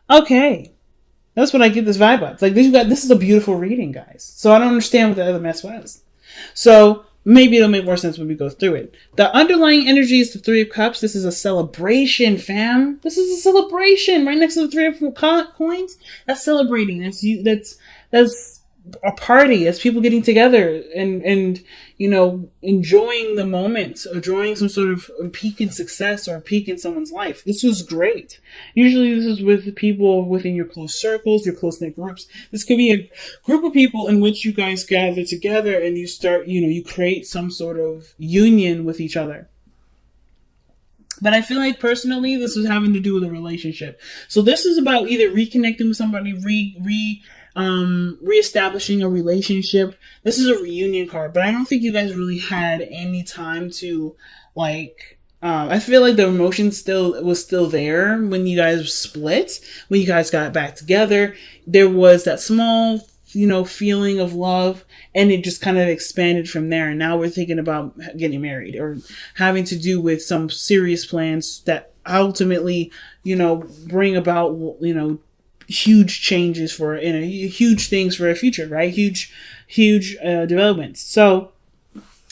Okay. That's what I get this vibe of. Like this is a beautiful reading, guys. So I don't understand what the other mess was. So maybe it'll make more sense when we go through it. The underlying energy is the Three of Cups. This is a celebration, fam. This is a celebration. Right next to the Three of Coins. That's celebrating. That's you. That's a party. That's people getting together and enjoying the moment, enjoying some sort of peak in success or a peak in someone's life. This was great. Usually this is with people within your close circles, your close-knit groups. This could be a group of people in which you guys gather together and you start, you create some sort of union with each other. But I feel like personally, this was having to do with a relationship. So this is about either reconnecting with somebody, reestablishing a relationship. This is a reunion card, but I don't think you guys really had any time to I feel like the emotion was still there when you guys split, when you guys got back together. There was that small, feeling of love, and it just kind of expanded from there. And now we're thinking about getting married or having to do with some serious plans that ultimately, bring about, huge changes huge things for our future, right? Huge developments. So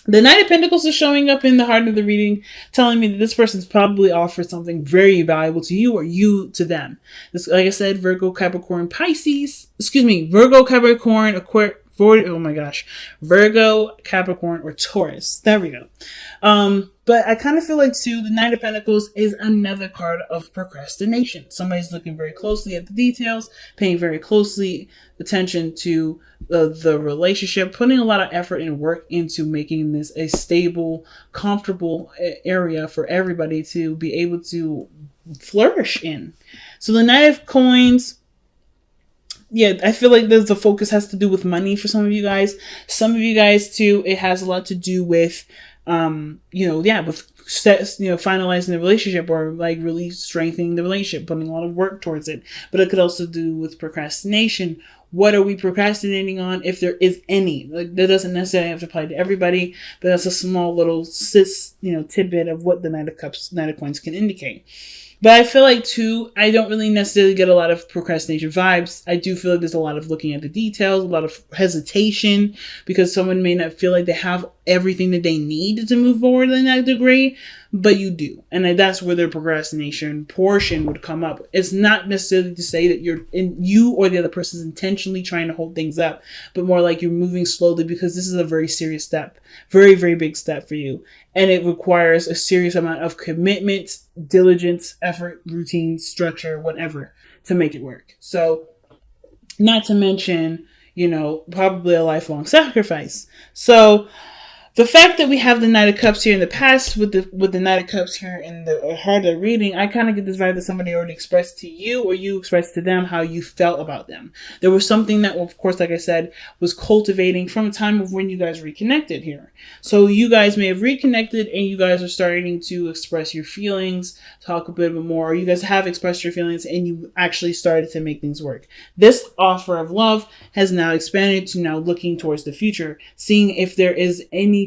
the Knight of Pentacles is showing up in the heart of the reading, telling me that this person's probably offered something very valuable to you or you to them. This, like I said, Virgo, Capricorn, Virgo, Capricorn, or Taurus. There we go. But I kind of feel like too, the Knight of Pentacles is another card of procrastination. Somebody's looking very closely at the details, paying very closely attention to the relationship, putting a lot of effort and work into making this a stable, comfortable area for everybody to be able to flourish in. So the Knight of Coins, yeah, I feel like the focus has to do with money for some of you guys. Some of you guys too, it has a lot to do with, with finalizing the relationship or really strengthening the relationship, putting a lot of work towards it. But it could also do with procrastination. What are we procrastinating on, if there is any? That doesn't necessarily have to apply to everybody, but that's a small little tidbit of what the Knight of Coins can indicate. But I feel like too, I don't really necessarily get a lot of procrastination vibes. I do feel like there's a lot of looking at the details, a lot of hesitation, because someone may not feel like they have everything that they need to move forward in that degree, but you do. And that's where the procrastination portion would come up. It's not necessarily to say that you or the other person is intentionally trying to hold things up, but more like you're moving slowly because this is a very serious step, very, very big step for you. And it requires a serious amount of commitment, diligence, effort, routine, structure, whatever, to make it work. So not to mention, probably a lifelong sacrifice. So the fact that we have the Knight of Cups here in the past with the Knight of Cups here in the heart of the reading, I kind of get this vibe that somebody already expressed to you or you expressed to them how you felt about them. There was something that, of course, like I said, was cultivating from the time of when you guys reconnected here. So you guys may have reconnected and you guys are starting to express your feelings, talk a bit more, or you guys have expressed your feelings and you actually started to make things work. This offer of love has now expanded to now looking towards the future, seeing if there is anything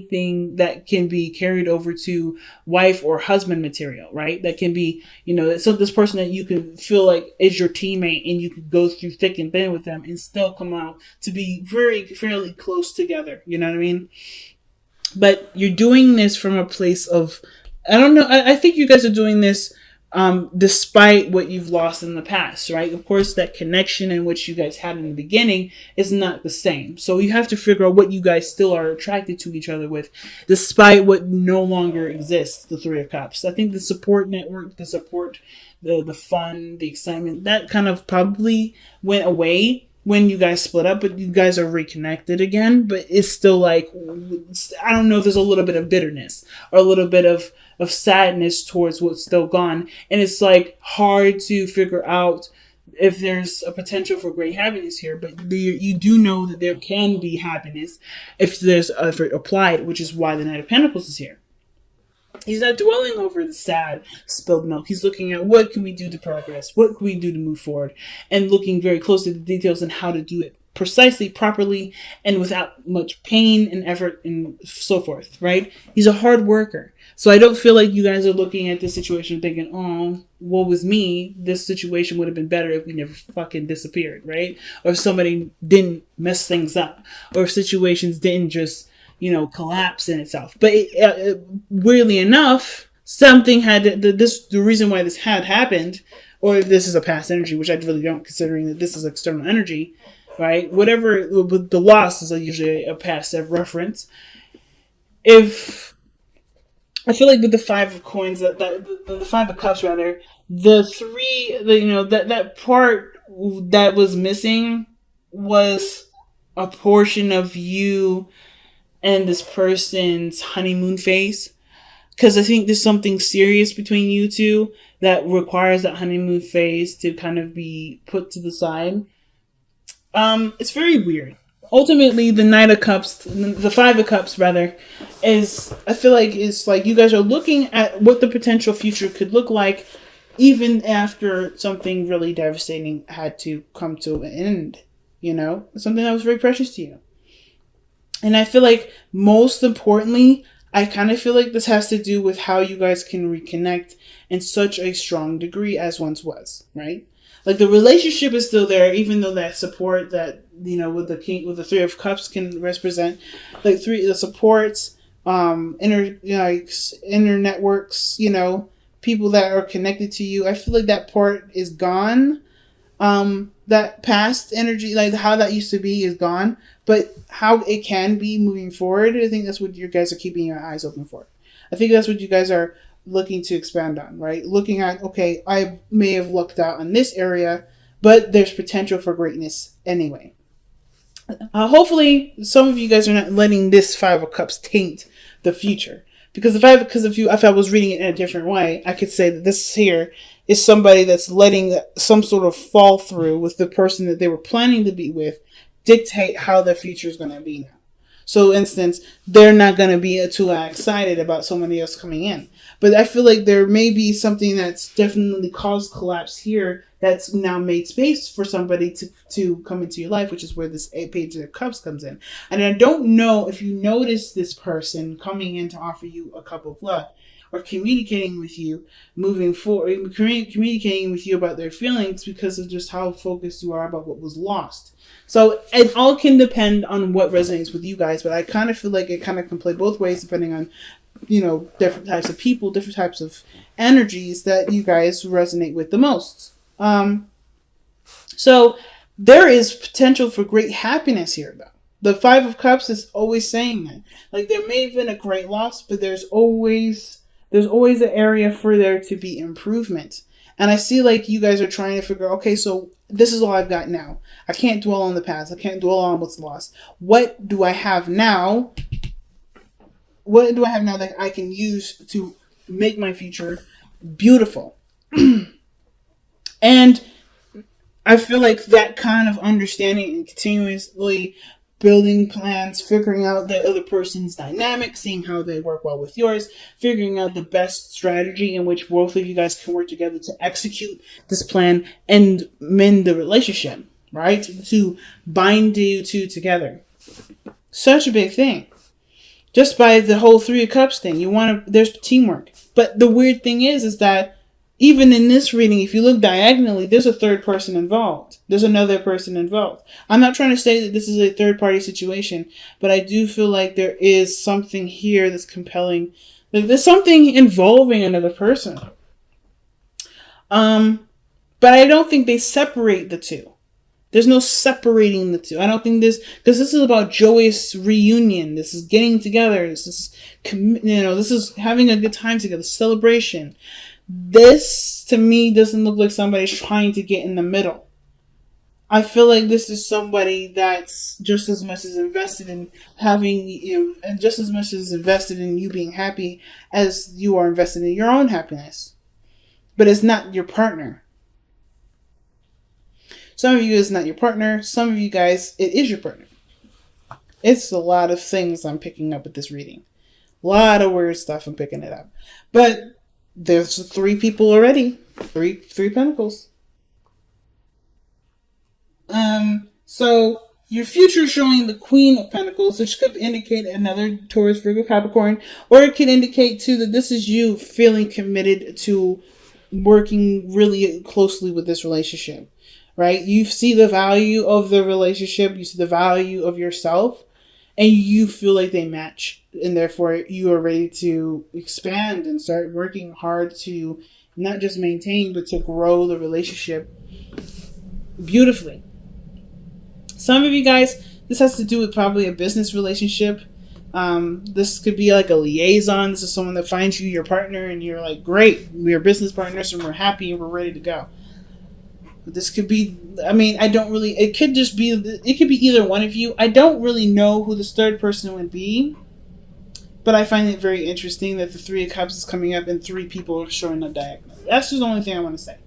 that can be carried over to wife or husband material, right? That can be, so this person that you can feel like is your teammate and you can go through thick and thin with them and still come out to be fairly close together. You know what I mean? But you're doing this from a place of, I don't know, I think you guys are doing this despite what you've lost in the past, right? Of course, that connection in which you guys had in the beginning is not the same. So you have to figure out what you guys still are attracted to each other with, despite what no longer exists, the Three of Cups. I think the support network, the support, the fun, the excitement, that kind of probably went away when you guys split up, but you guys are reconnected again. But it's still I don't know if there's a little bit of bitterness or a little bit of sadness towards what's still gone. And it's hard to figure out if there's a potential for great happiness here, but you do know that there can be happiness if there's effort applied, which is why the Knight of Pentacles is here. He's not dwelling over the sad spilled milk. He's looking at what can we do to progress? What can we do to move forward? And looking very closely at the details and how to do it precisely, properly, and without much pain and effort and so forth, right? He's a hard worker. So I don't feel like you guys are looking at this situation thinking, oh, woe was me. This situation would have been better if we never fucking disappeared, right? Or if somebody didn't mess things up. Or if situations didn't just, collapse in itself. But weirdly enough, something had the reason why this had happened, or if this is a past energy, which I really don't, considering that this is external energy, right? Whatever, the loss is usually a past reference. If I feel like with the Five of Coins, the Five of Cups rather, the three, that part that was missing was a portion of you and this person's honeymoon phase. Because I think there's something serious between you two that requires that honeymoon phase to kind of be put to the side. It's very weird. Ultimately, the Knight of Cups, the Five of Cups rather, I feel like it's like you guys are looking at what the potential future could look like, even after something really devastating had to come to an end. Something that was very precious to you. And I feel like most importantly, I kind of feel like this has to do with how you guys can reconnect in such a strong degree as once was, right? Like the relationship is still there, even though that support that, with the Three of Cups can represent, like the supports, inner networks, people that are connected to you. I feel like that part is gone. That past energy, like how that used to be, is gone. But how it can be moving forward, I think that's what you guys are keeping your eyes open for. I think that's what you guys are looking to expand on, right? Looking at, okay, I may have lucked out in this area, but there's potential for greatness anyway. Hopefully, some of you guys are not letting this Five of Cups taint the future. Because if I was reading it in a different way, I could say that this here is somebody that's letting some sort of fall through with the person that they were planning to be with dictate how their future is going to be now. So, instance, they're not going to be too excited about somebody else coming in. But I feel like there may be something that's definitely caused collapse here that's now made space for somebody to come into your life, which is where this Page of Cups comes in. And I don't know if you notice this person coming in to offer you a cup of love or communicating with you moving forward, communicating with you about their feelings because of just how focused you are about what was lost. So it all can depend on what resonates with you guys, but I kind of feel like it kind of can play both ways depending on, different types of people, different types of energies that you guys resonate with the most. So there is potential for great happiness here, though. The Five of Cups is always saying that. Like, there may have been a great loss, but there's always an area for there to be improvement. And I see like you guys are trying to figure, okay, so this is all I've got now. I can't dwell on the past. I can't dwell on what's lost. What do I have now? What do I have now that I can use to make my future beautiful? And I feel like that kind of understanding and continuously building plans, figuring out the other person's dynamic, seeing how they work well with yours, figuring out the best strategy in which both of you guys can work together to execute this plan and mend the relationship, right? To bind you two together. Such a big thing. Just by the whole Three of Cups thing, there's teamwork. But the weird thing is that even in this reading, if you look diagonally, there's a third person involved. There's another person involved. I'm not trying to say that this is a third party situation, but I do feel like there is something here that's compelling. Like there's something involving another person. But I don't think they separate the two. There's no separating the two. I don't think because this is about joyous reunion. This is getting together. This is, this is having a good time together, celebration. This, to me, doesn't look like somebody's trying to get in the middle. I feel like this is somebody that's just as much as invested in having and just as much as invested in you being happy as you are invested in your own happiness. But it's not your partner. Some of you is not your partner. Some of you guys, it is your partner. It's a lot of things I'm picking up with this reading. A lot of weird stuff I'm picking it up. But there's 3 people already. Three pentacles. So Your future is showing the Queen of Pentacles, which could indicate another Taurus, Virgo, Capricorn, or it could indicate too that this is you feeling committed to working really closely with this relationship, right? You see the value of the relationship, you see the value of yourself, and you feel like they match, and therefore you are ready to expand and start working hard to not just maintain, but to grow the relationship beautifully. Some of you guys, this has to do with probably a business relationship. This could be like a liaison. This is someone that finds you your partner and you're like, great, we're business partners and we're happy and we're ready to go. This could be, I mean, I don't really, it could be either one of you. I don't really know who this third person would be, but I find it very interesting that the Three of Cups is coming up and 3 people are showing up diagonally. That's just the only thing I want to say.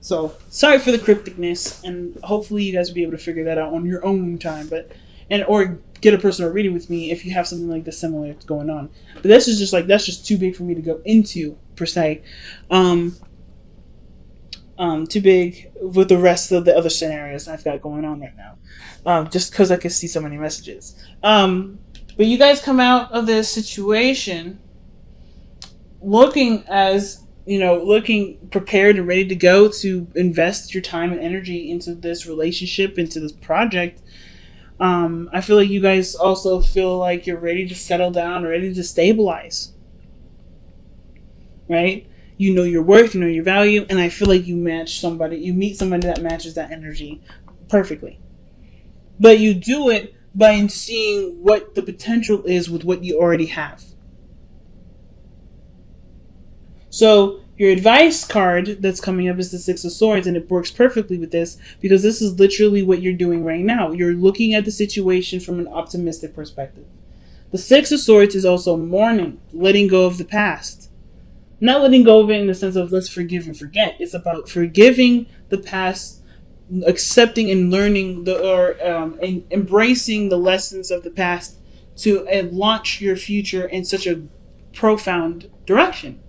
So, sorry for the crypticness, and hopefully you guys will be able to figure that out on your own time, or get a personal reading with me if you have something like this similar going on. But this is just like, that's just too big for me to go into, per se. Too big with the rest of the other scenarios I've got going on right now. Just because I can see so many messages. But you guys come out of this situation looking prepared and ready to go to invest your time and energy into this relationship, into this project. I feel like you guys also feel like you're ready to settle down, ready to stabilize. Right? You know your worth, you know your value, and I feel like you meet somebody that matches that energy perfectly. But you do it by seeing what the potential is with what you already have. So your advice card that's coming up is the Six of Swords, and it works perfectly with this because this is literally what you're doing right now. You're looking at the situation from an optimistic perspective. The Six of Swords is also mourning, letting go of the past. Not letting go of it in the sense of let's forgive and forget. It's about forgiving the past, accepting and learning and embracing the lessons of the past to launch your future in such a profound direction.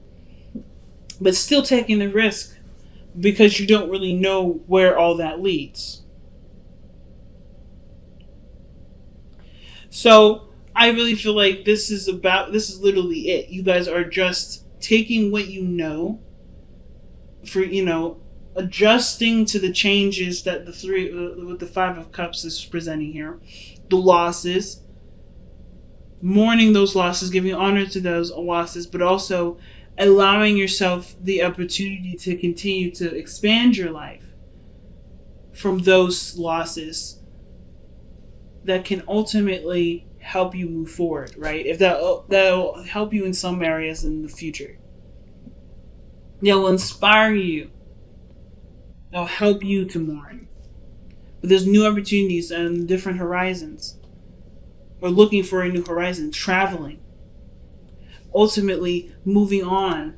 But still taking the risk because you don't really know where all that leads. So I really feel like this is literally it. You guys are just taking what you know for, adjusting to the changes that with the Five of Cups is presenting here. The losses, mourning those losses, giving honor to those losses, but also allowing yourself the opportunity to continue to expand your life from those losses that can ultimately help you move forward, right? If that'll help you in some areas in the future. They'll inspire you. They'll help you to mourn. But there's new opportunities and different horizons. Or looking for a new horizon, traveling. Ultimately, moving on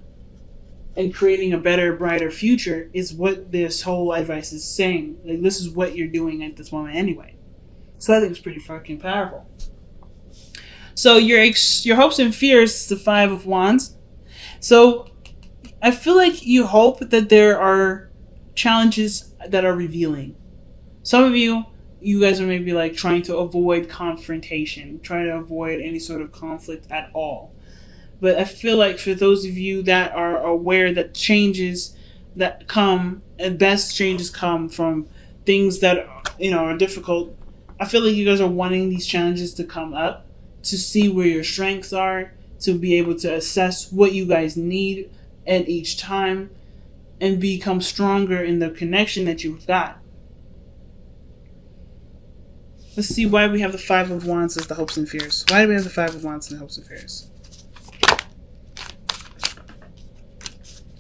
and creating a better, brighter future is what this whole advice is saying. Like, this is what you're doing at this moment anyway. So I think it's pretty fucking powerful. So your hopes and fears is the Five of Wands. So I feel like you hope that there are challenges that are revealing. Some of you guys are maybe like trying to avoid confrontation, trying to avoid any sort of conflict at all. But I feel like for those of you that are aware that changes that come, and best changes come from things that are difficult, I feel like you guys are wanting these challenges to come up to see where your strengths are, to be able to assess what you guys need at each time, and become stronger in the connection that you've got. Let's see why we have the Five of Wands as the hopes and fears. Why do we have the Five of Wands and the hopes and fears?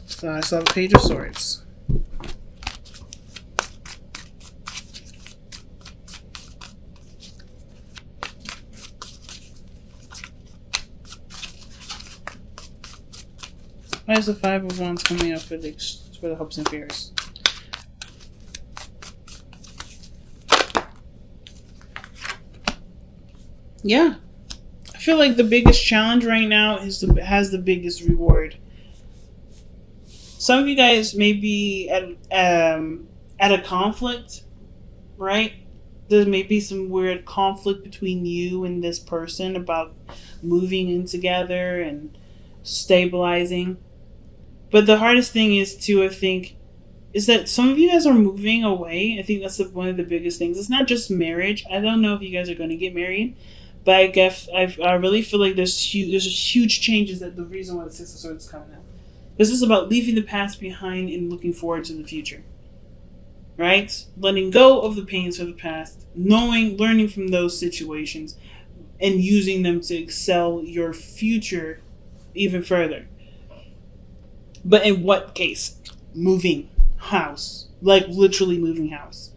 So I saw the Page of Swords. Why is the Five of Wands coming up for the hopes and fears? Yeah. I feel like the biggest challenge right now has the biggest reward. Some of you guys may be at a conflict, right? there may be some weird conflict between you and this person about moving in together and stabilizing. But the hardest thing is to, I think, is that some of you guys are moving away. I think that's one of the biggest things. It's not just marriage. I don't know if you guys are going to get married, but I guess I really feel like there's huge changes. That the reason why the Six of Swords is coming out. This is about leaving the past behind and looking forward to the future. Right? Letting go of the pains of the past, learning from those situations, and using them to excel your future even further. But in what case? Moving house. Like literally moving house.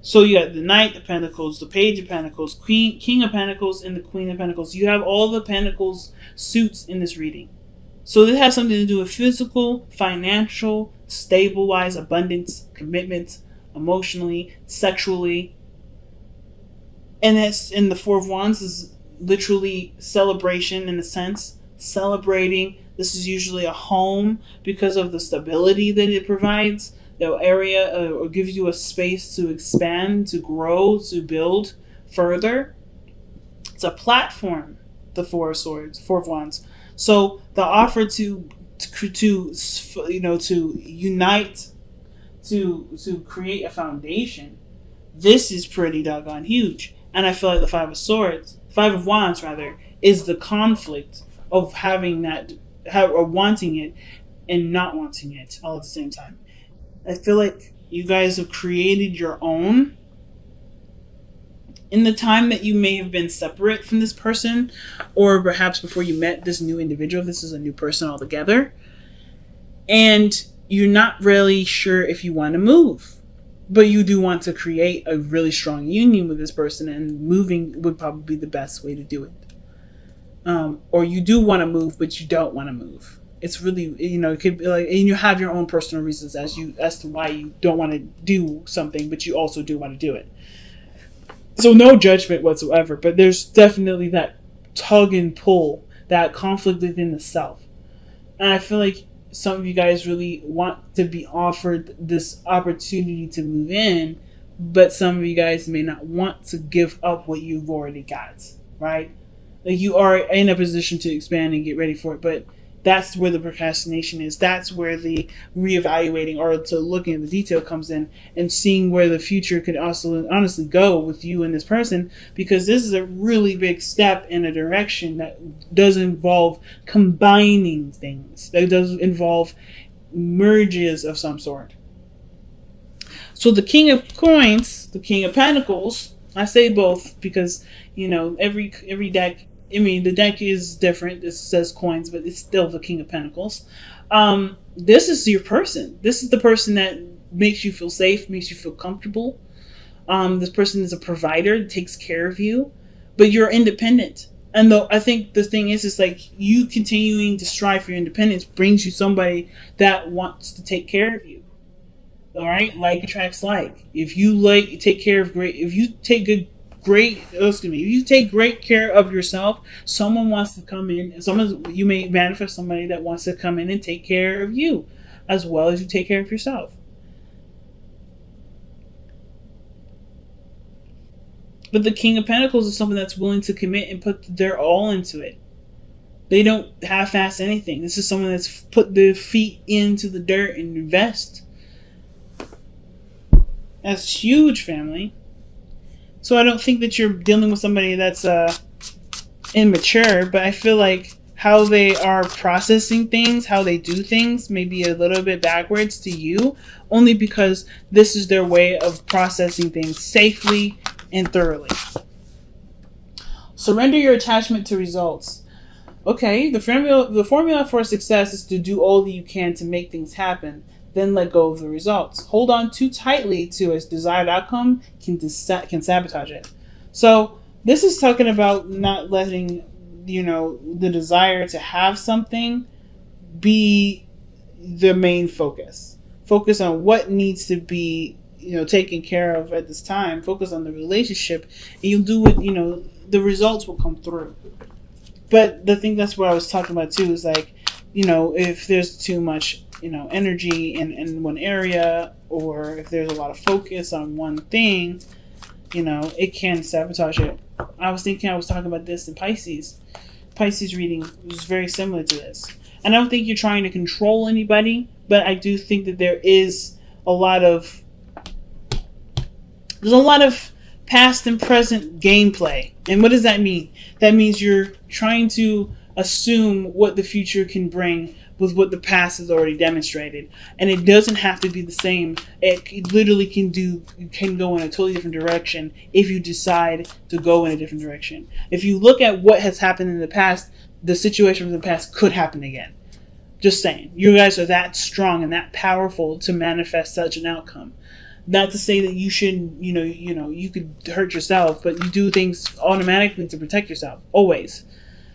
So you got the Knight of Pentacles, the Page of Pentacles, King of Pentacles, and the Queen of Pentacles. You have all the Pentacles suits in this reading. So this has something to do with physical, financial, stable-wise, abundance, commitment, emotionally, sexually. And that's in the Four of Wands is literally celebration in a sense. Celebrating. This is usually a home because of the stability that it provides. The area or gives you a space to expand, to grow, to build further. It's a platform, the Four of Swords, Four of Wands. So the offer to unite, to create a foundation, this is pretty doggone huge. And I feel like the Five of Wands rather, is the conflict of having that, or wanting it and not wanting it all at the same time. I feel like you guys have created your own in the time that you may have been separate from this person, or perhaps before you met this new individual. This is a new person altogether. And you're not really sure if you want to move, but you do want to create a really strong union with this person, and moving would probably be the best way to do it. Or you do want to move, but you don't want to move. It's really, it could be like, and you have your own personal reasons as to why you don't want to do something, but you also do want to do it. So no judgment whatsoever, but there's definitely that tug and pull, that conflict within the self. And I feel like some of you guys really want to be offered this opportunity to move in, but some of you guys may not want to give up what you've already got, right? Like you are in a position to expand and get ready for it, but that's where the procrastination is. That's where the reevaluating or to looking at the detail comes in, and seeing where the future could also honestly go with you and this person, because this is a really big step in a direction that does involve combining things, that does involve merges of some sort. So the King of Coins, the King of Pentacles, I say both because, every deck, the deck is different. It says coins, but it's still the King of Pentacles. This is your person. This is the person that makes you feel safe, makes you feel comfortable. This person is a provider, takes care of you, but you're independent. And though I think the thing is like you continuing to strive for your independence brings you somebody that wants to take care of you. All right, like attracts like. If you take care of if you take great care of yourself, someone wants to come in. You may manifest somebody that wants to come in and take care of you, as well as you take care of yourself. But the King of Pentacles is someone that's willing to commit and put their all into it. They don't half-ass anything. This is someone that's put their feet into the dirt and invest. That's huge, family. So I don't think that you're dealing with somebody that's immature, but I feel like how they are processing things, how they do things, may be a little bit backwards to you, only because this is their way of processing things safely and thoroughly. Surrender your attachment to results. Okay, the formula for success is to do all that you can to make things happen, then let go of the results. Hold on too tightly to a desired outcome can sabotage it. So this is talking about not letting, the desire to have something be the main focus. Focus on what needs to be, taken care of at this time. Focus on the relationship, and you'll do it, the results will come through. But the thing that's what I was talking about too is like, if there's too much energy in one area, or if there's a lot of focus on one thing, it can sabotage it. I was talking about this in Pisces. Pisces reading was very similar to this. And I don't think you're trying to control anybody, but I do think that there's a lot of past and present gameplay. And what does that mean? That means you're trying to assume what the future can bring with what the past has already demonstrated. And it doesn't have to be the same. It literally can go in a totally different direction if you decide to go in a different direction. If you look at what has happened in the past, the situation from the past could happen again. Just saying. You guys are that strong and that powerful to manifest such an outcome. Not to say that you shouldn't, you could hurt yourself, but you do things automatically to protect yourself. Always.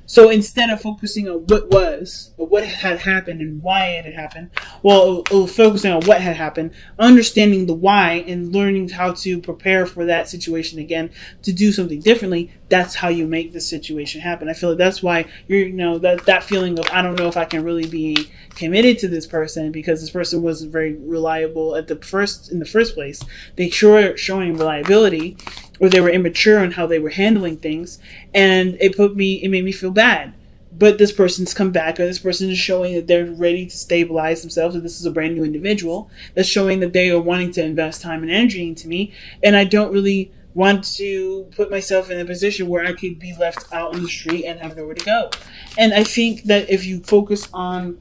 So instead of focusing on what was, or what had happened and why it had happened, focusing on what had happened, understanding the why and learning how to prepare for that situation again to do something differently, that's how you make the situation happen. I feel like that's why that feeling of, I don't know if I can really be committed to this person because this person wasn't very reliable in the first place. They showing reliability, or they were immature in how they were handling things, and it made me feel bad. But this person's come back, or this person is showing that they're ready to stabilize themselves, and this is a brand new individual that's showing that they are wanting to invest time and energy into me, and I don't really want to put myself in a position where I could be left out in the street and have nowhere to go. And I think that if you focus on,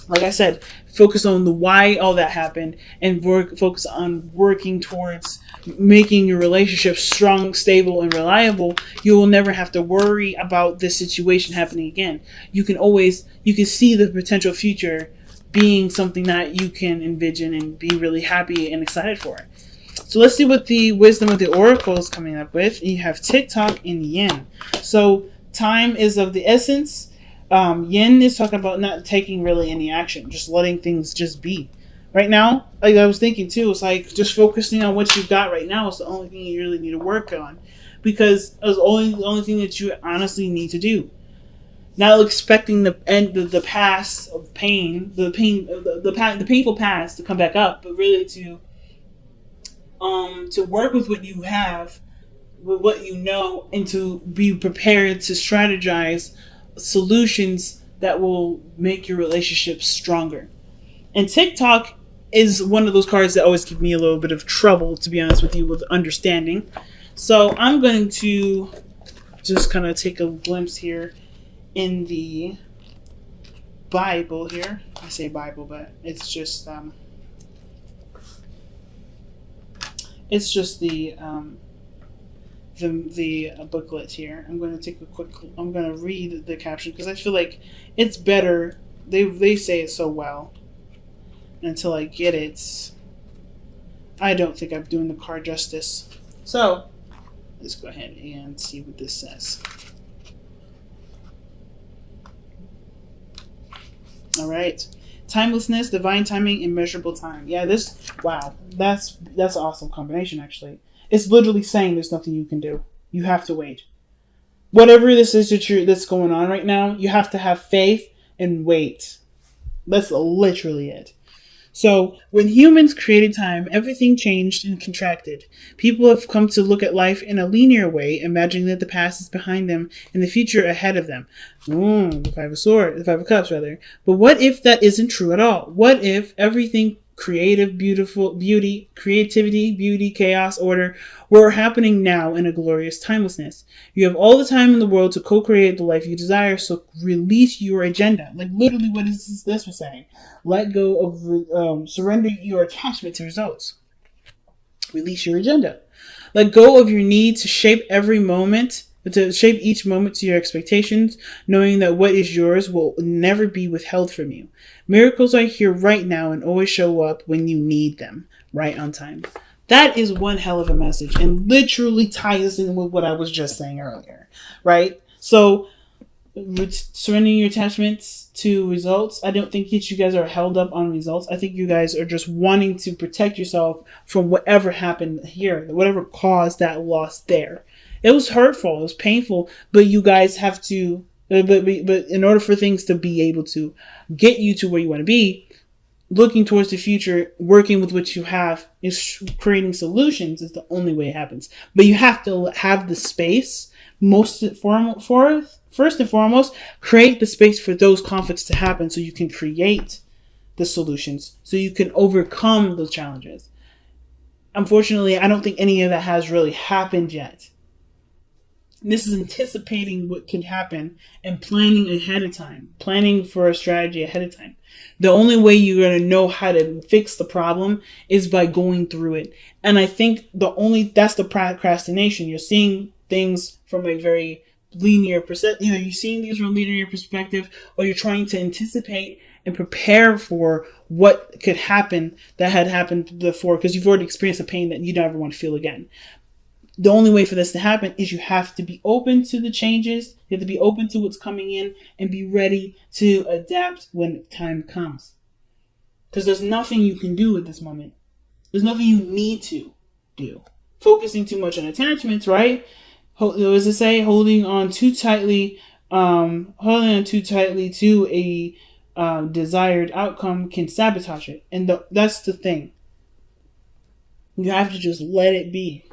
like I said, focus on the why all that happened, and focus on working towards making your relationship strong, stable, and reliable, you will never have to worry about this situation happening again. You can see the potential future being something that you can envision and be really happy and excited for. So let's see what the wisdom of the oracle is coming up with. You have TikTok and Yin. So time is of the essence. Yin is talking about not taking really any action, just letting things just be. Right now, like I was thinking too, it's like just focusing on what you've got right now is the only thing you really need to work on, because it's the only thing that you honestly need to do. Not expecting the past of pain, the painful past to come back up, but really to work with what you have, with what you know, and to be prepared to strategize solutions that will make your relationship stronger. And TikTok is one of those cards that always give me a little bit of trouble, to be honest with you, with understanding. So I'm going to just kind of take a glimpse here in the Bible here. I say Bible, but it's just the booklet here. I'm going to read the caption because I feel like it's better. They say it so well. Until I get it, I don't think I'm doing the card justice. So let's go ahead and see what this says. All right. Timelessness, divine timing, immeasurable time. Yeah, that's an awesome combination, actually. It's literally saying there's nothing you can do. You have to wait. Whatever this is that's going on right now, you have to have faith and wait. That's literally it. So, when humans created time, everything changed and contracted. People have come to look at life in a linear way, imagining that the past is behind them and the future ahead of them. The Five of Cups, rather. But what if that isn't true at all? What if everything creativity, beauty, chaos, order were happening now in a glorious timelessness? You have all the time in the world to co-create the life you desire, so release your agenda. Like literally what is this was saying. Let go of, surrender your attachment to results. Release your agenda. Let go of your need to shape each moment to your expectations, knowing that what is yours will never be withheld from you. Miracles are here right now and always show up when you need them, right on time. That is one hell of a message and literally ties in with what I was just saying earlier, right? So, surrendering your attachments to results. I don't think that you guys are held up on results. I think you guys are just wanting to protect yourself from whatever happened here, whatever caused that loss there. It was hurtful. It was painful, but you guys have to, but in order for things to be able to get you to where you want to be, looking towards the future, working with what you have, is creating solutions is the only way it happens. But you have to have the space, first and foremost, create the space for those conflicts to happen so you can create the solutions, so you can overcome those challenges. Unfortunately, I don't think any of that has really happened yet. This is anticipating what can happen and planning ahead of time, planning for a strategy ahead of time. The only way you're going to know how to fix the problem is by going through it. And I think that's the procrastination. You're seeing things from a very linear perspective. You're seeing things from a linear perspective, or you're trying to anticipate and prepare for what could happen that had happened before, because you've already experienced a pain that you never want to feel again. The only way for this to happen is you have to be open to the changes. You have to be open to what's coming in and be ready to adapt when time comes. Because there's nothing you can do at this moment. There's nothing you need to do. Focusing too much on attachments, right? What does it say? Holding on too tightly to a desired outcome can sabotage it. And that's the thing. You have to just let it be.